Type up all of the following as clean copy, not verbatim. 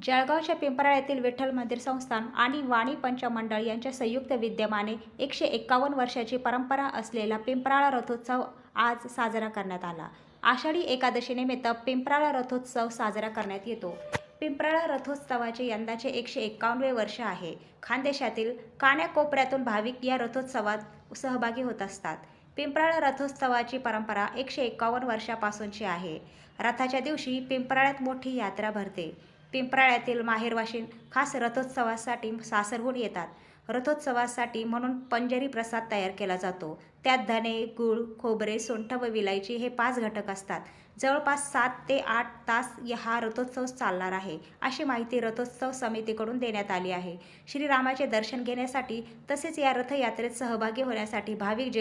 जळगावच्या पिंपराळ्यातील विठ्ठल मंदिर संस्थान आणि वाणी पंचमंडळ यांच्या संयुक्त विद्यमाने 151 वर्षाची परंपरा असलेला पिंपराळ रथोत्सव आज साजरा करण्यात आला। आषाढी एकादशीनिमित्त पिंपराळ रथोत्सव साजरा करण्यात येतो। पिंपराळ रथोत्सवाचे यंदाचे 151वे वर्ष आहे। खानदेशातील कानाकोपऱ्यातून भाविक या रथोत्सवात सहभागी होत असतात। पिंपराळ रथोत्सवाची परंपरा 151 वर्षापासूनची आहे। रथाच्या दिवशी पिंपराळ्यात मोठी यात्रा भरते। पिंपराळ्यातील माहेरवाशीण खास रथोत्सवासाठी सासरहून येतात। रथोत्सवासाठी म्हणून पंजरी प्रसाद तयार केला जातो। त्यात धने, गूळ, खोबरे, सुंठ व विलायची हे 5 घटक असतात। जवळपास 7 ते 8 तास हा रथोत्सव चालणार आहे, अशी माहिती रथोत्सव समितीकडून देण्यात आली आहे। श्रीरामाचे दर्शन घेण्यासाठी तसेच या रथयात्रेत सहभागी होण्यासाठी भाविक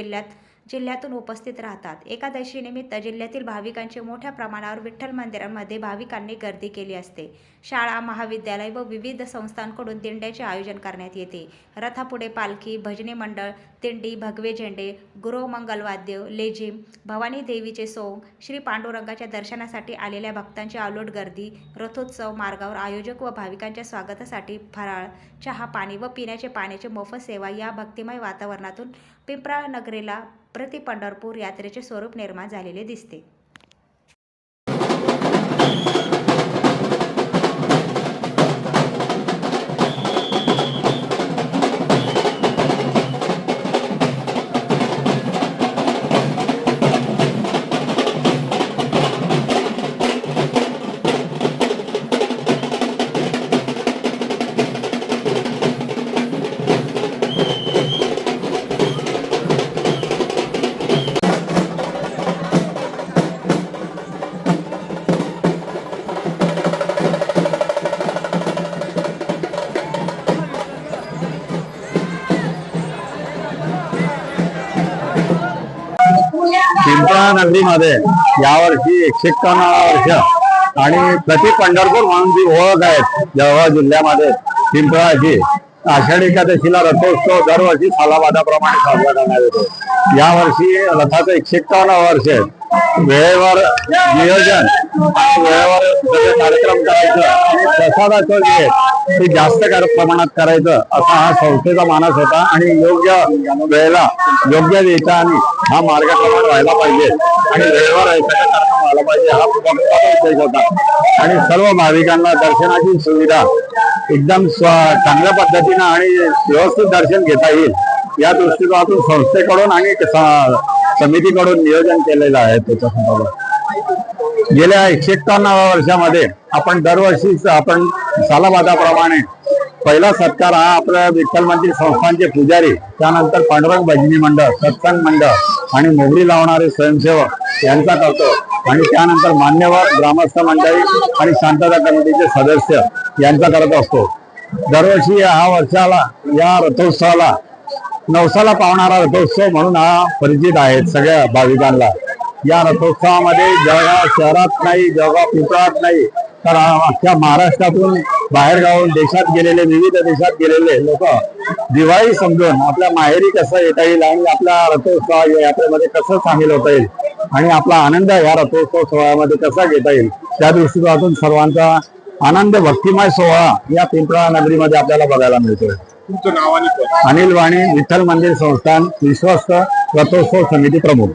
जिल्ह्यातून उपस्थित राहतात। एकादशीनिमित्त जिल्ह्यातील भाविकांची मोठ्या प्रमाणावर विठ्ठल मंदिरांमध्ये भाविकांनी गर्दी केली असते। शाळा, महाविद्यालय व विविध संस्थांकडून दिंड्याचे आयोजन करण्यात येते। रथापुढे पालखी, भजनी मंडळ, दिंडी, भगवे झेंडे, गुरवमंगलवाद्य, लेझिम, भवानी देवीचे सोंग, श्री पांडुरंगाच्या दर्शनासाठी आलेल्या भक्तांची अलोट गर्दी। रथोत्सव मार्गावर आयोजक व भाविकांच्या स्वागतासाठी फराळ, चहा, पाणी व पिण्याचे पाण्याची मोफत सेवा या भक्तिमय वातावरणातून पिंपराळ नगरीला प्रति पंढरपूर यात्रेचे स्वरूप निर्माण झालेले दिसते। पिंपराळ नगरीमध्ये यावर्षी 151 वर्ष आणि प्रति पंढरपूर म्हणून जी ओळख आहे जळगाव जिल्ह्यामध्ये पिंपराळची, आषाढी एकादशीला रथोत्सव दरवर्षी सालाबादाप्रमाणे साजरा करण्यात येतो। यावर्षी रथाचं 151 वर्ष आहे। वेळेवर नियोजन, वेळेवर कार्यक्रम करायचं आणि प्रसादाचं जे ते जास्त प्रमाणात करायचं असा हा संस्थेचा मानस होता आणि योग्य वेळेला योग्य दिवसाने हा मार्गक्रमण व्हायला पाहिजे आणि वेळेवर कार्यक्रम व्हायला पाहिजे हा उद्देश होता। आणि सर्व भाविकांना दर्शनाची सुविधा एकदम चांगल्या पद्धतीने आणि व्यवस्थित दर्शन घेता येईल या दृष्टिकोनातून संस्थेकडून आणि समितीकडून नियोजन केलेलं आहे। त्याच्या संदर्भात गेल्या 151 वर्षामध्ये आपण दरवर्षी आपण सालाबादाप्रमाणे पहिला सत्कार हा आपल्या विठ्ठल मंदिर संस्थानचे पुजारी, त्यानंतर पांडुरंग भजनी मंडळ, सत्संग मंडळ आणि मोगरी लावणारे स्वयंसेवक यांचा करतो आणि त्यानंतर मान्यवर ग्रामस्थ मंडळी आणि शांतता कमिटीचे सदस्य यांचा करत असतो। दरवर्षी या रथोत्सवाला नवसाला पावणारा रथोत्सव म्हणून हा परिचित आहे सगळ्या भाविकांना। या रथोत्सवामध्ये जळगाव शहरात नाही, जळगाव पिंपराळ्यात नाही तर अख्ख्या महाराष्ट्रातून बाहेर गावून देशात गेलेले, विविध देशात गेलेले लोक दिवाळी समजून आपल्या माहेरी कसं येता येईल आणि आपल्या रथोत्सव यात्रेमध्ये कसं सामील होता येईल आणि आपला आनंद या रथोत्सव सोहळ्यामध्ये कसा घेता येईल त्या दृष्टिकोनातून सर्वांचा आनंद भक्तिमय सोहळा या पिंपराळ नगरीमध्ये आपल्याला बघायला मिळतोय। तुमचं नाव आणि अनिल वाणी, विठ्ठल मंदिर संस्थान, विश्वस्त रथोत्सव समिती प्रमुख।